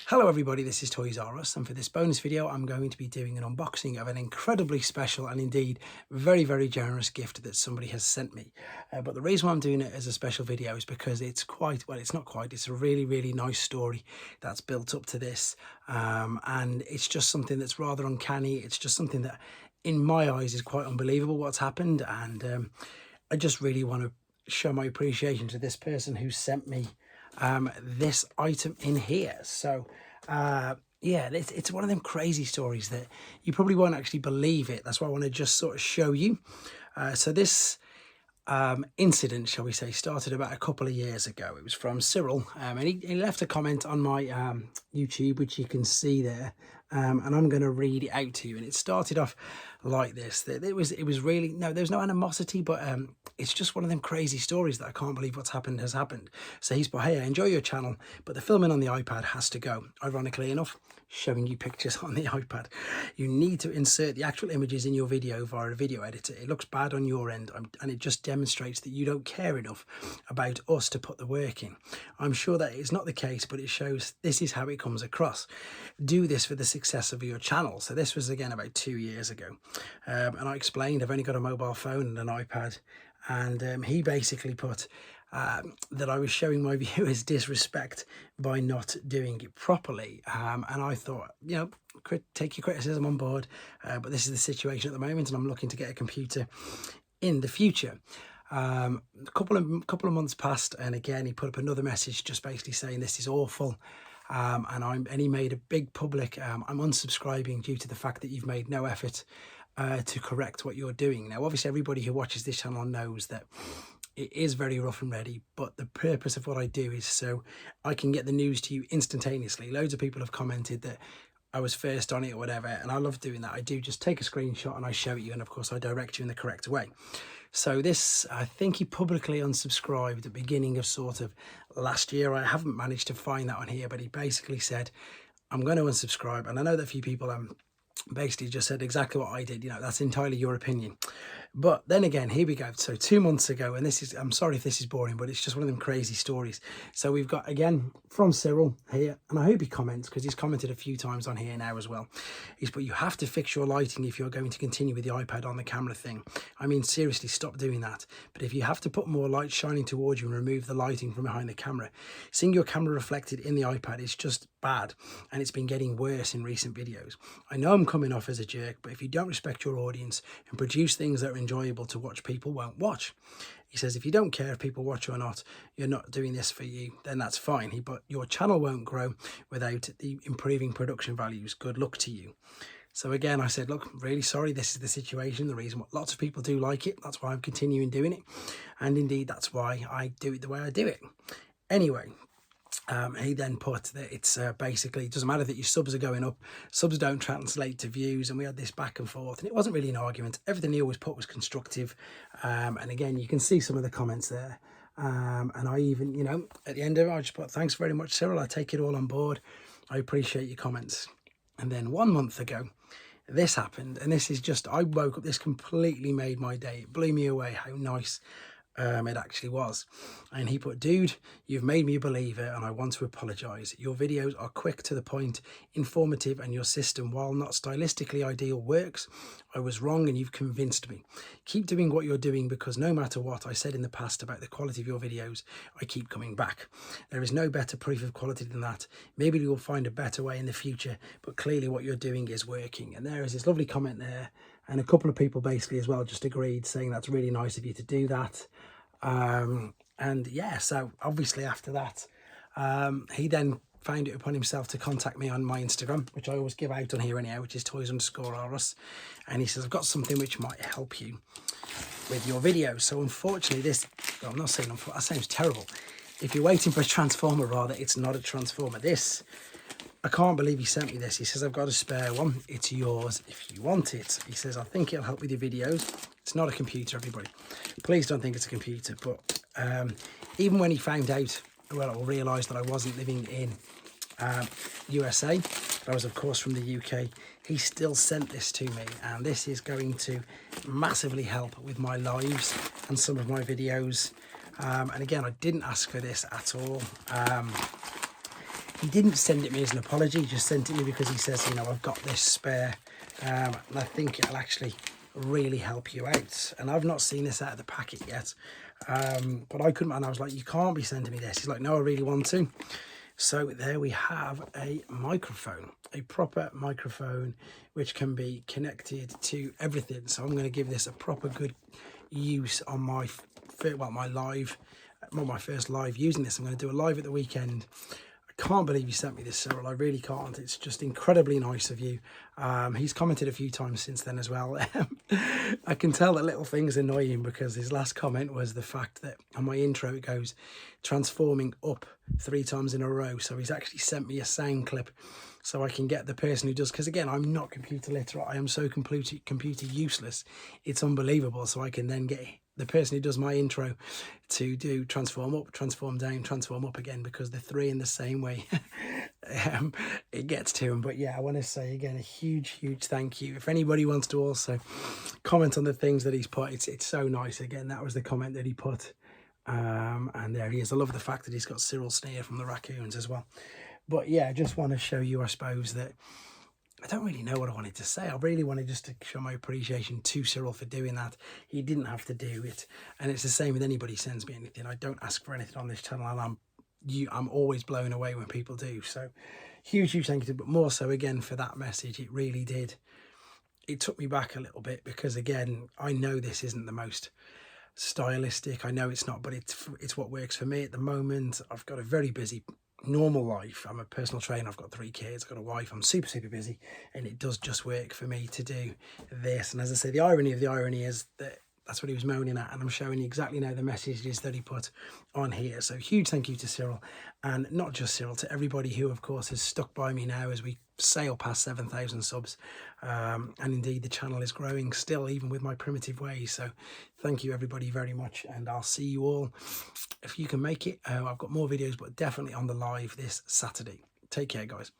Hello everybody, this is Toys R Us, and for this bonus video I'm going to be doing an unboxing of an incredibly special and indeed very generous gift that somebody has sent me. But the reason why I'm doing it as a special video is because it's quite, well, it's not quite, it's a really nice story that's built up to this, and it's just something that's rather uncanny. It's just something that in my eyes is quite unbelievable what's happened, and I just really want to show my appreciation to this person who sent me this item in here. So yeah, it's one of them crazy stories that you probably won't actually believe it. That's why I want to just sort of show you. So this incident, shall we say, started about a couple of years ago. It was from Cyril, and he left a comment on my YouTube, which you can see there, and I'm going to read it out to you. And it started off like this. It was really, no, there's no animosity, but it's just one of them crazy stories that I can't believe what's happened has happened. So he's put, "Hey, I enjoy your channel, but the filming on the iPad has to go. Ironically enough, showing you pictures on the iPad. You need to insert the actual images in your video via a video editor. It looks bad on your end, and it just demonstrates that you don't care enough about us to put the work in. I'm sure that is not the case, but it shows this is how it comes across. Do this for the success of your channel." So this was again about 2 years ago, and I explained I've only got a mobile phone and an iPad, and he basically put that I was showing my viewers disrespect by not doing it properly, and I thought, you know, take your criticism on board, but this is the situation at the moment, and I'm looking to get a computer in the future. A couple of months passed, and again he put up another message just basically saying this is awful, and he made a big public I'm unsubscribing due to the fact that you've made no effort to correct what you're doing. Now obviously everybody who watches this channel knows that it is very rough and ready, but the purpose of what I do is so I can get the news to you instantaneously. Loads of people have commented that I was first on it or whatever, and I love doing that. I do just take a screenshot and I show it you, and of course I direct you in the correct way. So this, I think he publicly unsubscribed at the beginning of sort of last year. I haven't managed to find that on here, but he basically said, "I'm going to unsubscribe." And I know that a few people basically just said exactly what I did. You know, that's entirely your opinion. But then again, here we go. So 2 months ago, and this is, I'm sorry if this is boring, but it's just one of them crazy stories. So we've got, again, from Cyril here, and I hope he comments, because he's commented a few times on here now as well. He's put, "You have to fix your lighting if you're going to continue with the iPad on the camera thing. I mean, seriously, stop doing that. But if you have to put more light shining towards you and remove the lighting from behind the camera, seeing your camera reflected in the iPad is just bad, and it's been getting worse in recent videos. I know I'm coming off as a jerk, but if you don't respect your audience and produce things that are enjoyable to watch, people won't watch." He says, "If you don't care if people watch or not, you're not doing this for you, then that's fine. But your channel won't grow without the improving production values. Good luck to you." So again, I said, look, really sorry, this is the situation, the reason why lots of people do like it. That's why I'm continuing doing it. And indeed, that's why I do it the way I do it. Anyway, he then put that it's basically, it doesn't matter that your subs are going up, subs don't translate to views, and we had this back and forth, and it wasn't really an argument. Everything he always put was constructive, and again, you can see some of the comments there, and I even, you know, at the end of it, I just put, "Thanks very much, Cyril, I take it all on board, I appreciate your comments." And then 1 month ago, this happened, and this is just, I woke up, this completely made my day. It blew me away how nice it actually was. And he put, "Dude, you've made me a believer, and I want to apologize. Your videos are quick to the point, informative, and your system, while not stylistically ideal, works. I was wrong and you've convinced me. Keep doing what you're doing, because no matter what I said in the past about the quality of your videos, I keep coming back. There is no better proof of quality than that. Maybe you'll find a better way in the future, but clearly what you're doing is working." And there is this lovely comment there, and a couple of people basically as well just agreed, saying that's really nice of you to do that. And yeah, so obviously after that, he then found it upon himself to contact me on my Instagram, which I always give out on here anyhow, which is toys_Russ. And he says, "I've got something which might help you with your videos." So unfortunately this, well, I'm not saying unfortunately, that sounds terrible. If you're waiting for a transformer, rather, it's not a transformer. This, I can't believe he sent me this. He says, "I've got a spare one. It's yours if you want it." He says, "I think it'll help with your videos." It's not a computer, everybody. Please don't think it's a computer. But even when he found out, well, or realised that I wasn't living in USA, but I was, of course, from the UK, he still sent this to me. And this is going to massively help with my lives and some of my videos. And again, I didn't ask for this at all. He didn't send it me as an apology, he just sent it me because he says, you know, I've got this spare, and I think it'll actually really help you out. And I've not seen this out of the packet yet, but I couldn't, and I was like, you can't be sending me this. He's like, no, I really want to. So there we have a microphone, a proper microphone, which can be connected to everything. So I'm going to give this a proper good use on my, well, my first live using this. I'm going to do a live at the weekend. I can't believe you sent me this, Cyril. I really can't. It's just incredibly nice of you. He's commented a few times since then as well. I can tell that little things annoy him, because his last comment was the fact that on my intro it goes transforming up 3 times in a row. So he's actually sent me a sound clip so I can get the person who does, because again, I'm not computer literate. I am so computer useless. It's unbelievable. So I can then get the person who does my intro to do transform up, transform down, transform up again, because the 3 in the same way. It gets to him. But yeah, I want to say again a huge thank you. If anybody wants to also comment on the things that he's put, it's so nice. Again, that was the comment that he put, and there he is. I love the fact that he's got Cyril Sneer from the Raccoons as well. But yeah, I just want to show you, I suppose, that I don't really know what I wanted to say. I really wanted just to show my appreciation to Cyril for doing that. He didn't have to do it. And it's the same with anybody who sends me anything. I don't ask for anything on this channel, and I'm always blown away when people do. So huge thank you. But more so, again, for that message, it really did. It took me back a little bit, because again, I know this isn't the most stylistic. I know it's not, but it's what works for me at the moment. I've got a very busy normal life. I'm a personal trainer. I've got 3 kids. I've got a wife. I'm super busy, and it does just work for me to do this. And as I say, the irony of the irony is that that's what he was moaning at, and I'm showing you exactly now the messages that he put on here. So huge thank you to Cyril, and not just Cyril, to everybody who of course has stuck by me now as we sail past 7,000 subs, and indeed the channel is growing still, even with my primitive ways. So thank you everybody very much, and I'll see you all if you can make it. I've got more videos, but definitely on the live this Saturday. Take care, guys.